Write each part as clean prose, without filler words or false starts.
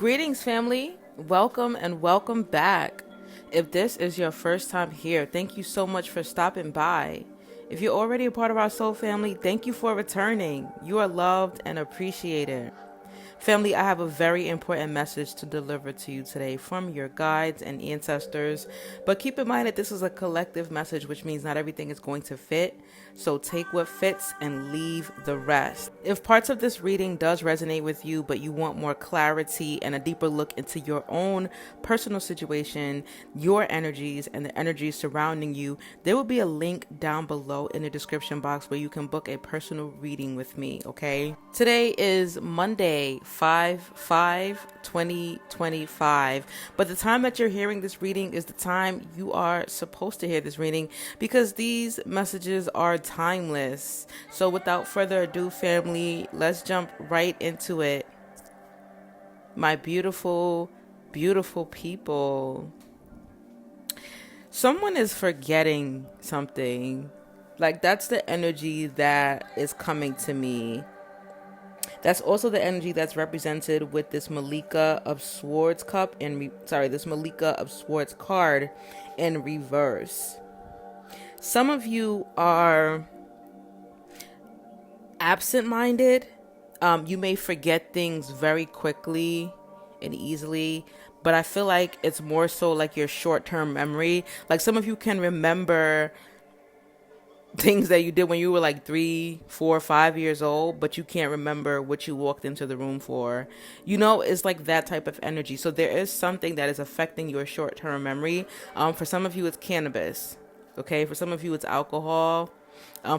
Greetings, family. Welcome and welcome back. If this is your first time here, thank you so much for stopping by. If you're already a part of our soul family, thank you for returning. You are loved and appreciated. Family, I have a very important message to deliver to you today from your guides and ancestors. But keep in mind that this is a collective message, which means not everything is going to fit. So take what fits and leave the rest. If parts of this reading does resonate with you, but you want more clarity and a deeper look into your own personal situation, your energies, and the energies surrounding you, there will be a link down below in the description box where you can book a personal reading with me, okay? Today is Monday, 5/5/2025, but the time that you're hearing this reading is the time you are supposed to hear this reading because these messages are timeless. So without further ado, family, let's jump right into it. My beautiful, beautiful people. Someone is forgetting something. Like, that's the energy that is coming to me. That's also the energy that's represented with this Malika of Swords cup and this Malika of Swords card in reverse. Some of you are absent-minded. You may forget things very quickly and easily, but I feel like it's more so like your short-term memory. Like, some of you can remember things that you did when you were like 3, 4, 5 years old, but you can't remember what you walked into the room for. It's like that type of energy. So there is something that is affecting your short-term memory. For some of you, it's cannabis. Okay, for some of you, it's alcohol.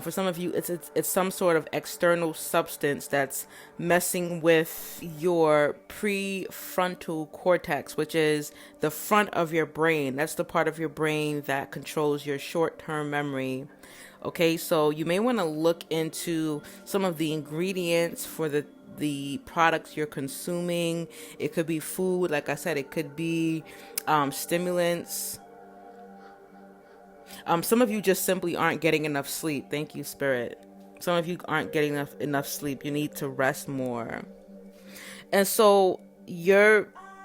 For some of you, it's some sort of external substance that's messing with your prefrontal cortex, which is the front of your brain. That's the part of your brain that controls your short-term memory. Okay, so you may want to look into some of the ingredients for the products you're consuming. It could be food, like I said, it could be stimulants. Some of you just simply aren't getting enough sleep. Thank you, Spirit. Some of you aren't getting enough sleep. You need to rest more. And so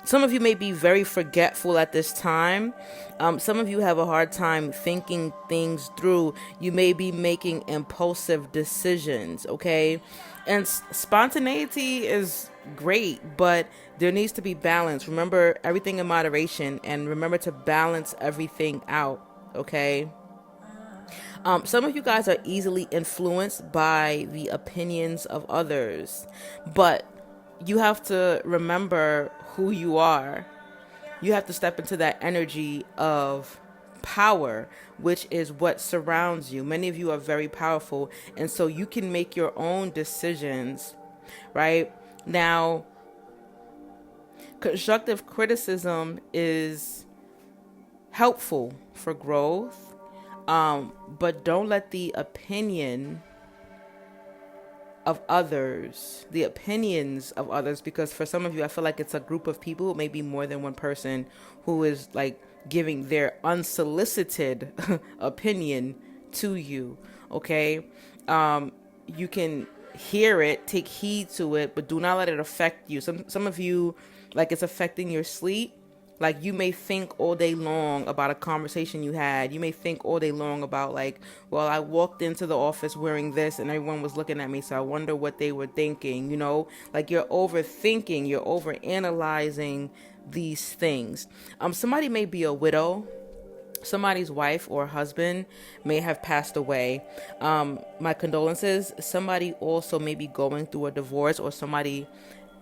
some of you may be very forgetful at this time. Some of you have a hard time thinking things through. You may be making impulsive decisions, okay? And spontaneity is great, but there needs to be balance. Remember, everything in moderation, and remember to balance everything out, okay? Some of you guys are easily influenced by the opinions of others, but you have to remember who you are. You have to step into that energy of power, which is what surrounds you. Many of you are very powerful, and so you can make your own decisions, right? Now, constructive criticism is helpful for growth, but don't let the opinions of others, because for some of you, I feel like it's a group of people, maybe more than one person, who is like giving their unsolicited opinion to you, okay? You can hear it, take heed to it, but do not let it affect you. Some of you, like, it's affecting your sleep. Like, you may think all day long about a conversation you had. You may think all day long about, like, well, I walked into the office wearing this and everyone was looking at me, so I wonder what they were thinking, Like, you're overthinking, you're overanalyzing these things. Somebody may be a widow. Somebody's wife or husband may have passed away. My condolences. Somebody also may be going through a divorce, or somebody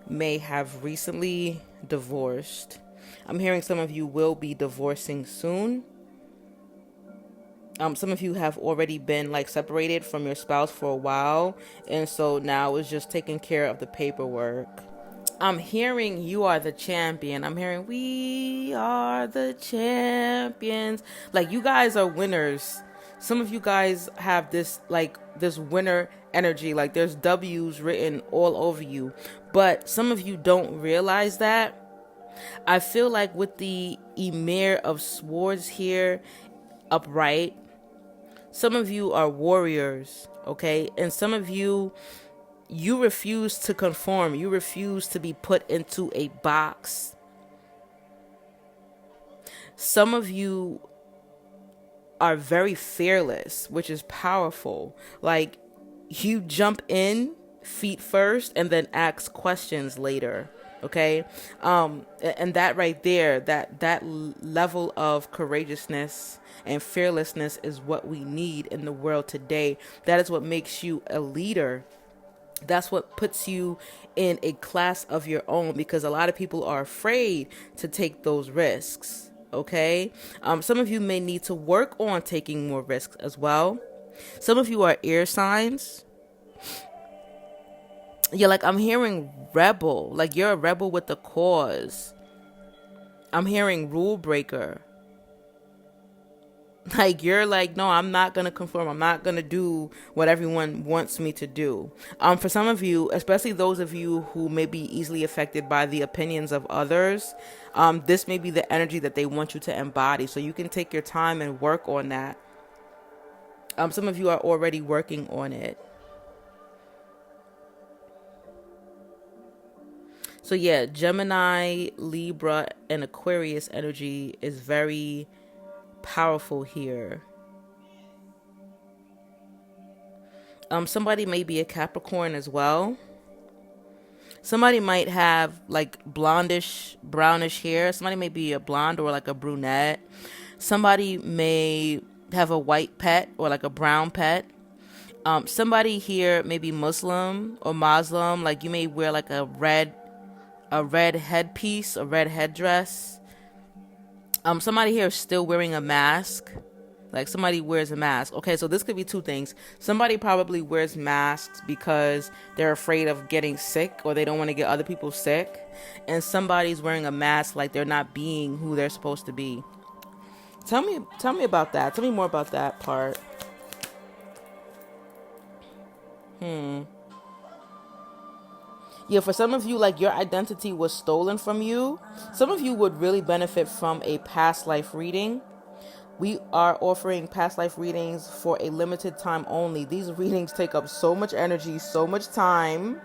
may have recently divorced. I'm hearing some of you will be divorcing soon. Some of you have already been like separated from your spouse for a while, and so now it's just taking care of the paperwork. I'm hearing you are the champion. I'm hearing we are the champions. Like, you guys are winners. Some of you guys have this winner energy. Like, there's W's written all over you, but some of you don't realize that. I feel like with the Emir of Swords here upright, some of you are warriors, okay? And some of you you refuse to conform. You refuse to be put into a box. Some of you are very fearless, which is powerful. Like, you jump in feet first and then ask questions later. Okay. And that right there, that level of courageousness and fearlessness is what we need in the world today. That is what makes you a leader. That's what puts you in a class of your own, because a lot of people are afraid to take those risks. Okay. Some of you may need to work on taking more risks as well. Some of you are air signs. Yeah, like I'm hearing rebel, like you're a rebel with the cause. I'm hearing rule breaker. Like you're like, no, I'm not going to conform. I'm not going to do what everyone wants me to do. For some of you, especially those of you who may be easily affected by the opinions of others, this may be the energy that they want you to embody. So you can take your time and work on that. Some of you are already working on it. So yeah, Gemini, Libra, and Aquarius energy is very powerful here. Somebody may be a Capricorn as well. Somebody might have like blondish, brownish hair. Somebody may be a blonde or like a brunette. Somebody may have a white pet or like a brown pet. Somebody here may be Muslim or Muslim. Like you may wear like a red headpiece, a red headdress. Somebody here is still wearing a mask. Like somebody wears a mask. Okay, so this could be two things. Somebody probably wears masks because they're afraid of getting sick or they don't want to get other people sick. And somebody's wearing a mask like they're not being who they're supposed to be. Tell me about that. Tell me more about that part. Yeah, for some of you, like your identity was stolen from you. Some of you would really benefit from a past life reading. We are offering past life readings for a limited time only. These readings take up so much energy, so much time,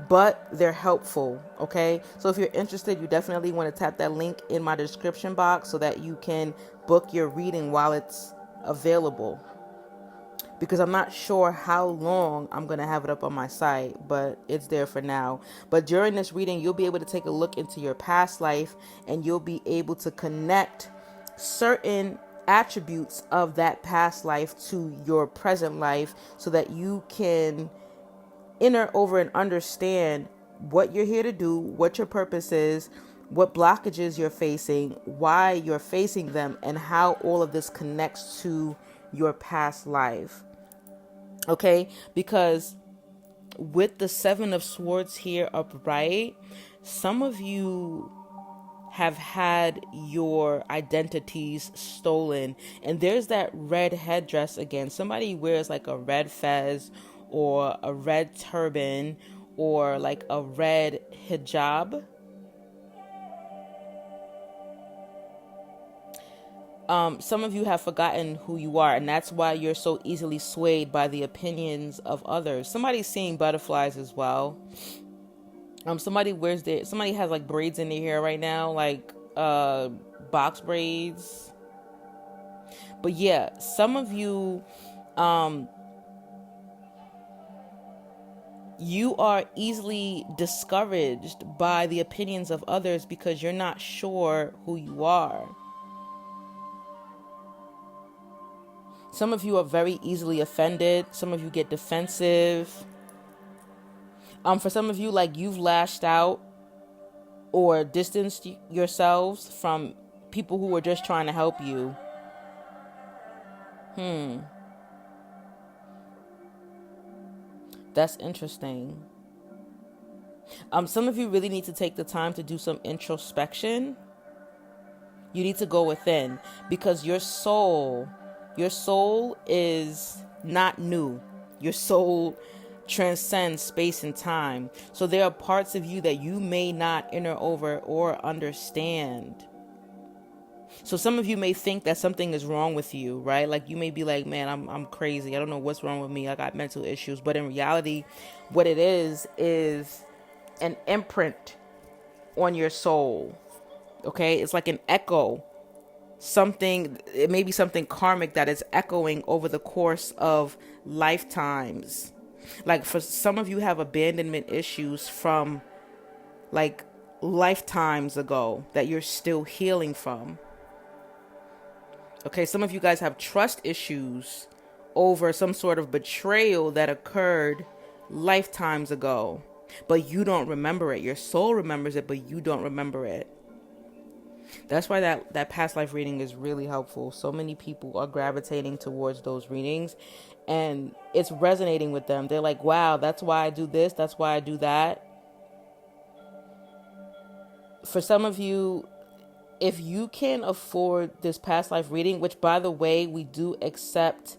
but they're helpful, okay? So if you're interested, you definitely want to tap that link in my description box so that you can book your reading while it's available. Because I'm not sure how long I'm going to have it up on my site, but it's there for now. But during this reading, you'll be able to take a look into your past life and you'll be able to connect certain attributes of that past life to your present life so that you can enter over and understand what you're here to do, what your purpose is, what blockages you're facing, why you're facing them, and how all of this connects to your past life. Okay, because with the Seven of Swords here upright, some of you have had your identities stolen. And there's that red headdress again. Somebody wears like a red fez or a red turban or like a red hijab. Some of you have forgotten who you are, and that's why you're so easily swayed by the opinions of others. Somebody's seeing butterflies as well. Somebody has like braids in their hair right now, like box braids. But yeah, some of you, you are easily discouraged by the opinions of others because you're not sure who you are. Some of you are very easily offended. Some of you get defensive. For some of you, like you've lashed out or distanced yourselves from people who were just trying to help you. That's interesting. Some of you really need to take the time to do some introspection. You need to go within because your soul is not new. Your soul transcends space and time. So there are parts of you that you may not enter over or understand. So some of you may think that something is wrong with you, right? Like you may be like, man, I'm crazy. I don't know what's wrong with me. I got mental issues. But in reality, what it is an imprint on your soul. Okay? It's like an echo. Something, it may be something karmic that is echoing over the course of lifetimes. Like for some of you have abandonment issues from like lifetimes ago that you're still healing from. Okay, some of you guys have trust issues over some sort of betrayal that occurred lifetimes ago, but you don't remember it. Your soul remembers it, but you don't remember it. That's why that past life reading is really helpful. So many people are gravitating towards those readings and it's resonating with them. They're like, wow, that's why I do this. That's why I do that. For some of you, if you can afford this past life reading, which by the way, we do accept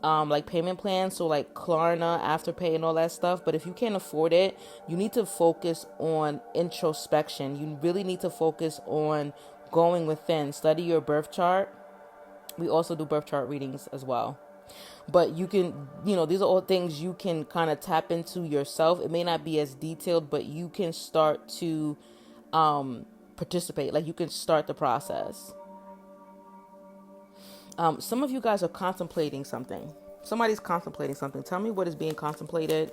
like payment plans, so like Klarna, Afterpay and all that stuff. But if you can't afford it, you need to focus on introspection. You really need to focus on going within. Study your birth chart. We also do birth chart readings as well. But you can, these are all things you can kind of tap into yourself. It may not be as detailed, but you can start to participate. Like you can start the process. Some of you guys are contemplating something. Somebody's contemplating something. Tell me what is being contemplated.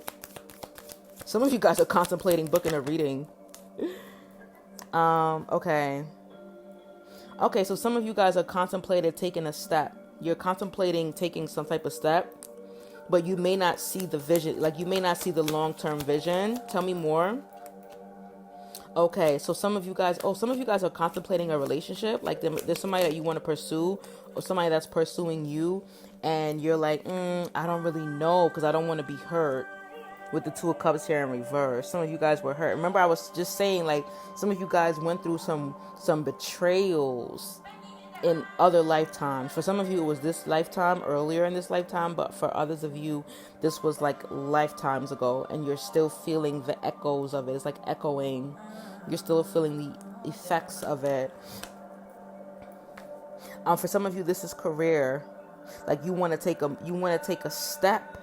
Some of you guys are contemplating booking a reading. Okay, so some of you guys are contemplating taking a step. You're contemplating taking some type of step, but you may not see the vision. Like you may not see the long-term vision. Tell me more. Okay, so some of you guys are contemplating a relationship. Like there's somebody that you want to pursue or somebody that's pursuing you. And you're like, I don't really know because I don't want to be hurt. With the Two of Cups here in reverse. Some of you guys were hurt. Remember, I was just saying, like, some of you guys went through some betrayals in other lifetimes. For some of you, it was this lifetime, earlier in this lifetime. But for others of you, this was like lifetimes ago. And you're still feeling the echoes of it. It's like echoing. You're still feeling the effects of it. For some of you, this is career. Like you want to take a step.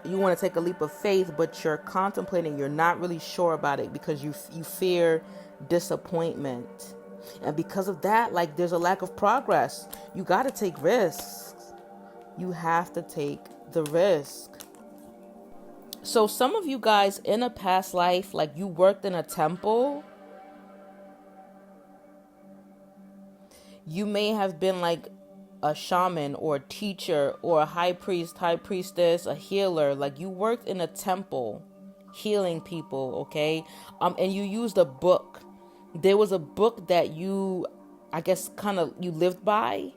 You want to take a leap of faith, but you're contemplating. You're not really sure about it because you fear disappointment. And because of that, like there's a lack of progress. You got to take risks. You have to take the risk. So some of you guys in a past life, like you worked in a temple. You may have been like a shaman or a teacher or a high priest, high priestess, a healer. Like you worked in a temple healing people, okay? And you used a book. There was a book that you, I guess, you lived by.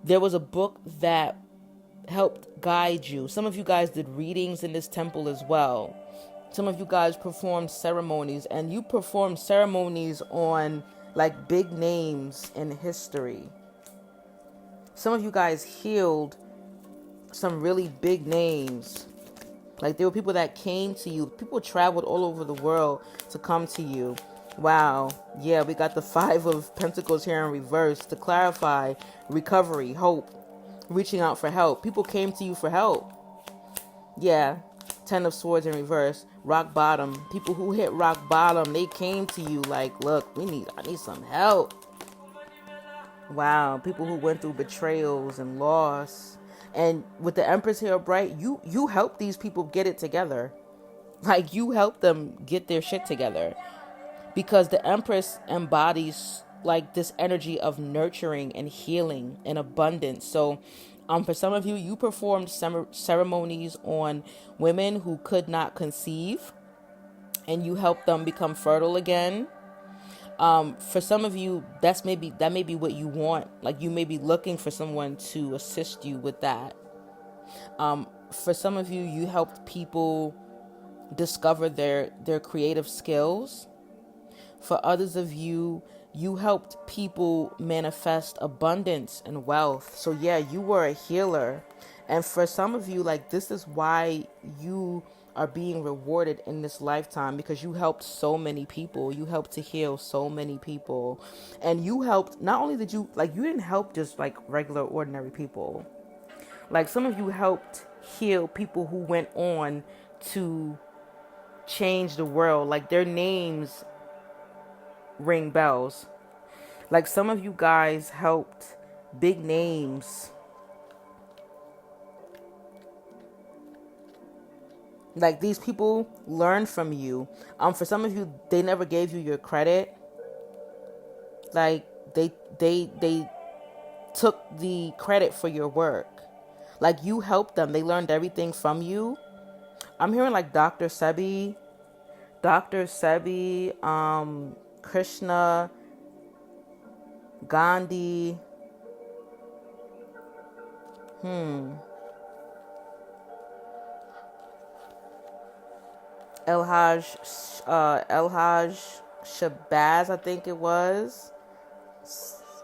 There was a book that helped guide you. Some of you guys did readings in this temple as well. Some of you guys performed ceremonies, and you performed ceremonies on like big names in history. Some of you guys healed some really big names. Like there were people that came to you. People traveled all over the world to come to you. Wow. Yeah, we got the 5 of Pentacles here in reverse to clarify recovery, hope, reaching out for help. People came to you for help. Yeah. 10 of Swords in reverse, rock bottom. People who hit rock bottom, they came to you like, look, I need some help. Wow, people who went through betrayals and loss. And with the Empress here upright, you help these people get it together. Like you help them get their shit together. Because the Empress embodies like this energy of nurturing and healing and abundance. So for some of you, you performed ceremonies on women who could not conceive. And you helped them become fertile again. For some of you, that may be what you want. Like you may be looking for someone to assist you with that. For some of you, you helped people discover their creative skills. For others of you, you helped people manifest abundance and wealth. So yeah, you were a healer. And for some of you, like this is why you are being rewarded in this lifetime because you helped so many people. You helped to heal so many people. And you helped, not only did you, like, you didn't help just like regular, ordinary people. Like, some of you helped heal people who went on to change the world. Like, their names ring bells. Like, some of you guys helped big names. Like, these people learned from you. For some of you, they never gave you your credit. Like, they took the credit for your work. Like, you helped them. They learned everything from you. I'm hearing like Dr. Sebi, Krishna, Gandhi. Elhaj Shabazz, I think it was,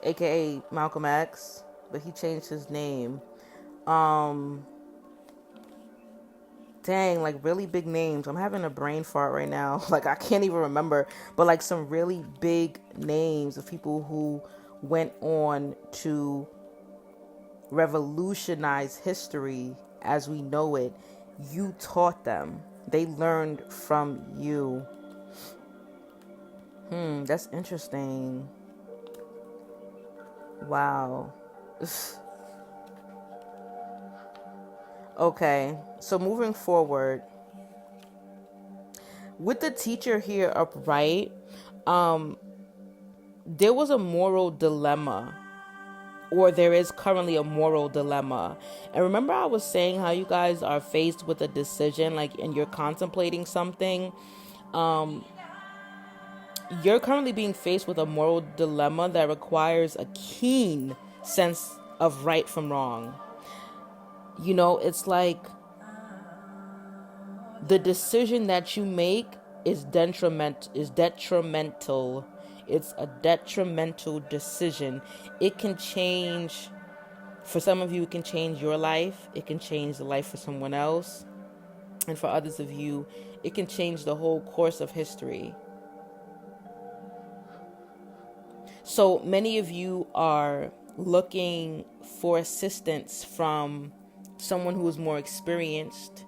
aka Malcolm X, but he changed his name. Dang, like really big names. I'm having a brain fart right now. Like, I can't even remember, but like some really big names of people who went on to revolutionize history as we know it. You taught them. They learned from you. That's interesting. Wow. Okay, so moving forward, with the teacher here upright, there was a moral dilemma, or there is currently a moral dilemma. And remember, I was saying how you guys are faced with a decision, like, and you're contemplating something. You're currently being faced with a moral dilemma that requires a keen sense of right from wrong. You know, it's like the decision that you make is detrimental. It's a detrimental decision. It can change, for some of you, it can change your life. It can change the life for someone else. And for others of you, it can change the whole course of history. So many of you are looking for assistance from someone who is more experienced,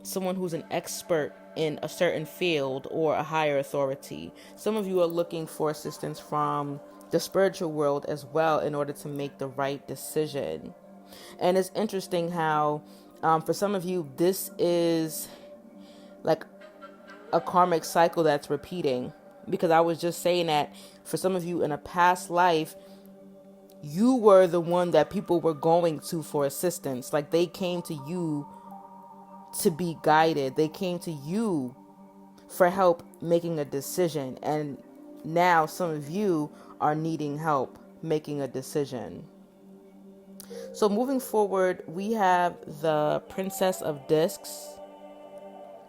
someone who's an expert in a certain field or a higher authority. Some of you are looking for assistance from the spiritual world as well in order to make the right decision. And it's interesting how for some of you, this is like a karmic cycle that's repeating, because I was just saying that for some of you in a past life, you were the one that people were going to for assistance. Like, they came to you to be guided. They came to you for help making a decision. And now some of you are needing help making a decision. So moving forward, we have the Princess of Discs,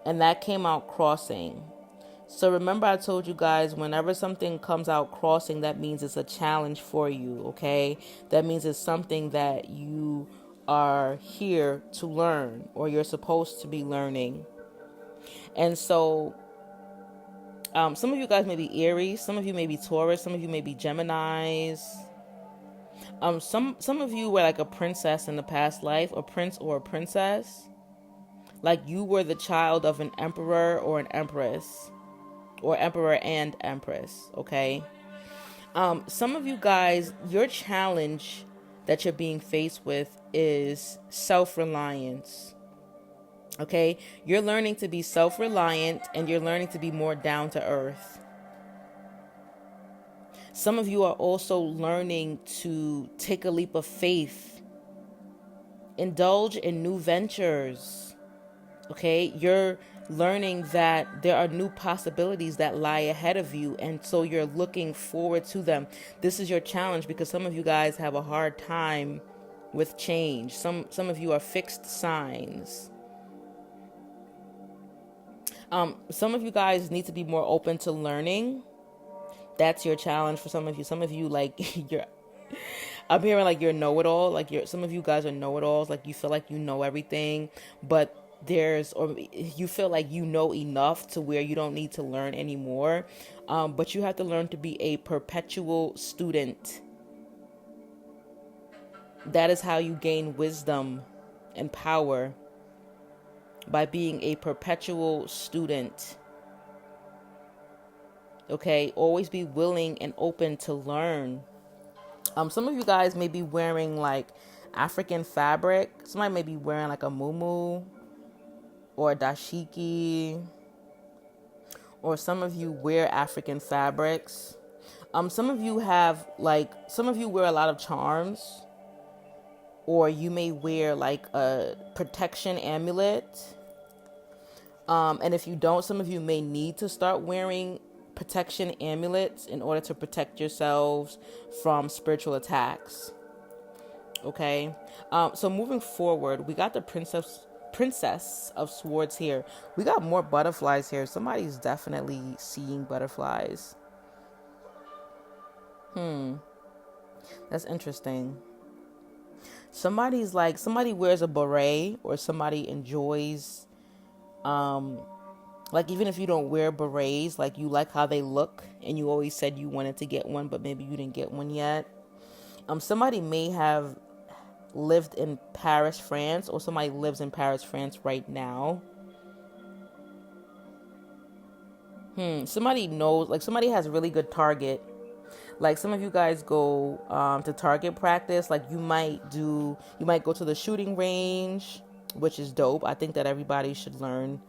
and that came out crossing. So remember, I told you guys, whenever something comes out crossing, that means it's a challenge for you, okay? That means it's something that you are here to learn, or you're supposed to be learning. And so some of you guys may be Aries, some of you may be Taurus, some of you may be Geminis. Some of you were like a princess in the past life, a prince or a princess. Like, you were the child of an emperor or an empress, or emperor and empress, okay? Some of you guys, your challenge that you're being faced with is self-reliance, okay? You're learning to be self-reliant, and you're learning to be more down to earth. Some of you are also learning to take a leap of faith, indulge in new ventures, okay? You're learning that there are new possibilities that lie ahead of you, and so you're looking forward to them. This is your challenge, because some of you guys have a hard time with change. Some of you are fixed signs. Some of you guys need to be more open to learning. That's your challenge for some of you. Some of you, like, I'm hearing like you're know-it-all. Like, some of you guys are know-it-alls. Like, you feel like you know everything, but or you feel like you know enough to where you don't need to learn anymore. But you have to learn to be a perpetual student. That is how you gain wisdom and power, by being a perpetual student. Okay, always be willing and open to learn. Some of you guys may be wearing like African fabric. Somebody may be wearing like a muumuu or a dashiki, or some of you wear African fabrics. Some of you wear a lot of charms, or you may wear like a protection amulet. And if you don't, some of you may need to start wearing protection amulets in order to protect yourselves from spiritual attacks. Okay. So moving forward, we got the Princess of Swords here. We got more butterflies here. Somebody's definitely seeing butterflies. That's interesting. Somebody wears a beret, or somebody enjoys, like, even if you don't wear berets, like, you like how they look and you always said you wanted to get one, but maybe you didn't get one yet. Somebody may have lived in Paris, France, or somebody lives in Paris, France right now. Somebody knows, like, somebody has really good Target. Like, some of you guys go to Target practice. Like, you might go to the shooting range, which is dope. I think that everybody should learn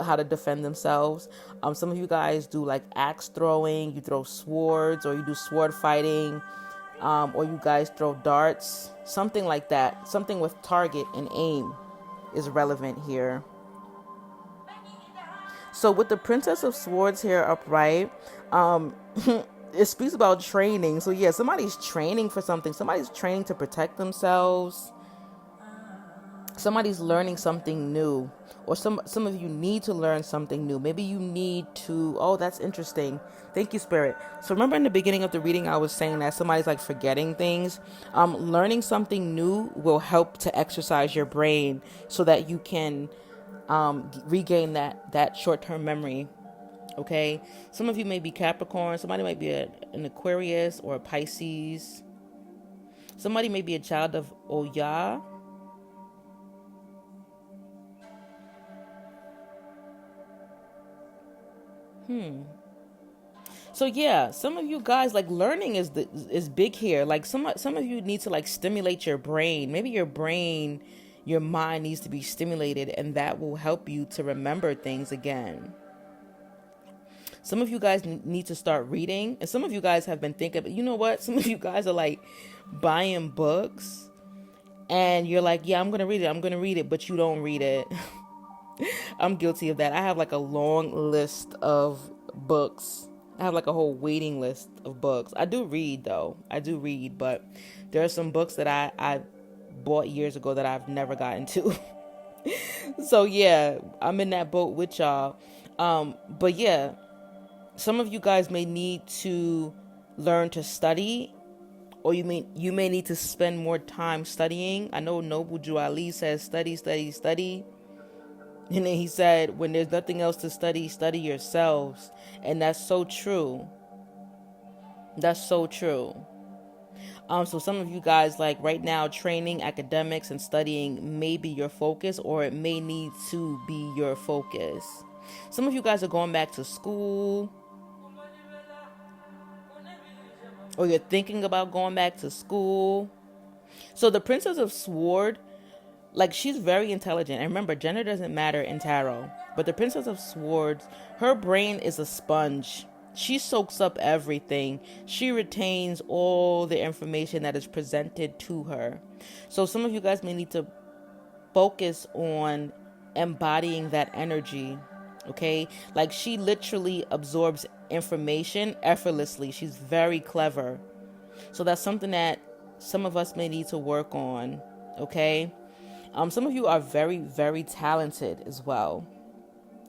how to defend themselves. Some of you guys do like axe throwing. You throw swords, or you do sword fighting, or you guys throw darts, something like that. Something with target and aim is relevant here. So with the Princess of Swords here upright, it speaks about training. So yeah, somebody's training for something. Somebody's training to protect themselves. Somebody's learning something new, or some of you need to learn something new. Maybe you need to, oh, that's interesting. Thank you, Spirit. So remember in the beginning of the reading, I was saying that somebody's like forgetting things. Learning something new will help to exercise your brain so that you can regain that short-term memory. Okay. Some of you may be Capricorn. Somebody might be an Aquarius or a Pisces. Somebody may be a child of Oya. So yeah, some of you guys, like, learning is big here. Like, some of you need to like stimulate your brain. Maybe your mind needs to be stimulated, and that will help you to remember things again. Some of you guys need to start reading, and some of you guys have been thinking, you know what? Some of you guys are like buying books, and you're like, yeah, I'm gonna read it, but you don't read it. I'm guilty of that. I have like a long list of books. I have like a whole waiting list of books. I do read, though. But there are some books that I bought years ago that I've never gotten to. So yeah, I'm in that boat with y'all. But yeah, some of you guys may need to learn to study, or you may need to spend more time studying. I know Noble Juali says study, study, study. And then he said, when there's nothing else to study, study yourselves. And that's so true. That's so true. So some of you guys, like right now, training, academics, and studying may be your focus, or it may need to be your focus. Some of you guys are going back to school, or you're thinking about going back to school. So the Princess of Sword, like, she's very intelligent. And remember, gender doesn't matter in tarot. But the Princess of Swords, her brain is a sponge. She soaks up everything. She retains all the information that is presented to her. So some of you guys may need to focus on embodying that energy. Okay? Like, she literally absorbs information effortlessly. She's very clever. So that's something that some of us may need to work on. Okay? Some of you are very, very talented as well.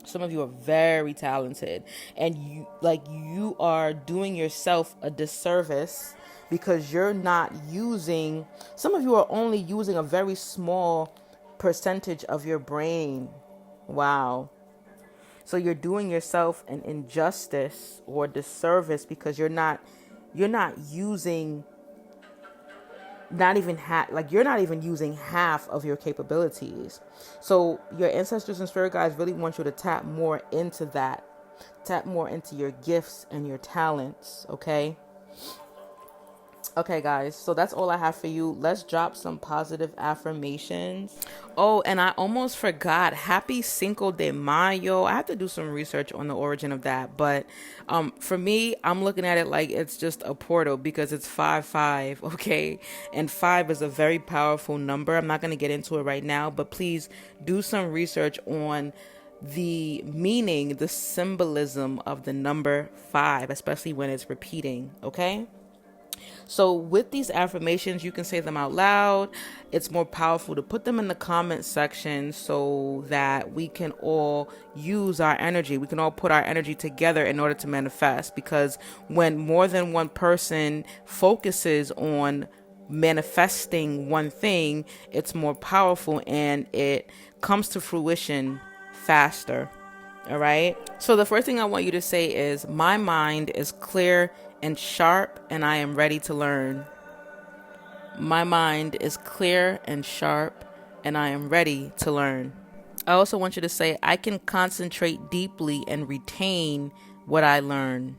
Some of you are very talented, and you are doing yourself a disservice because you're not using, some of you are only using a very small percentage of your brain. Wow. So you're doing yourself an injustice or disservice because you're not using you're not even using half of your capabilities. So your ancestors and spirit guides really want you to tap more into that. Tap more into your gifts and your talents, okay? Okay, guys, so that's all I have for you. Let's drop some positive affirmations. Oh, and I almost forgot. Happy Cinco de Mayo. I have to do some research on the origin of that. But for me, I'm looking at it like it's just a portal because it's 5-5, okay? And 5 is a very powerful number. I'm not going to get into it right now, but please do some research on the meaning, the symbolism of the number 5, especially when it's repeating, okay? So with these affirmations, you can say them out loud. It's more powerful to put them in the comment section so that we can all use our energy. We can all put our energy together in order to manifest, because when more than one person focuses on manifesting one thing, it's more powerful and it comes to fruition faster. All right. So the first thing I want you to say is, my mind is clear and sharp and I am ready to learn. My mind is clear and sharp and I am ready to learn. I also want you to say, I can concentrate deeply and retain what I learn.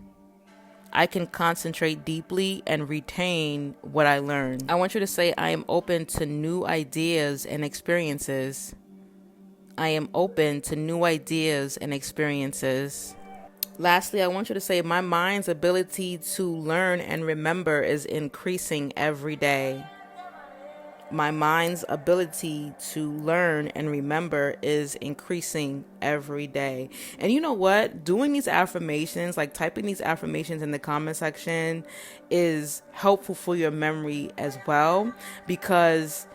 I can concentrate deeply and retain what I learn. I want you to say, I am open to new ideas and experiences. I am open to new ideas and experiences. Lastly, I want you to say, my mind's ability to learn and remember is increasing every day. My mind's ability to learn and remember is increasing every day. And you know what? Doing these affirmations, like typing these affirmations in the comment section, is helpful for your memory as well, because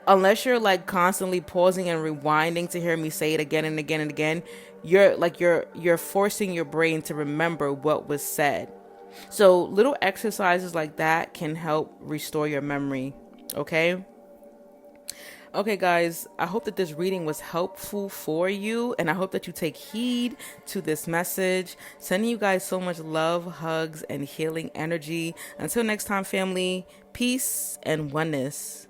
unless you're like constantly pausing and rewinding to hear me say it again and again and again, you're forcing your brain to remember what was said. So little exercises like that can help restore your memory. Okay, guys, I hope that this reading was helpful for you, and I hope that you take heed to this message. Sending you guys so much love, hugs, and healing energy. Until next time, family, peace and oneness.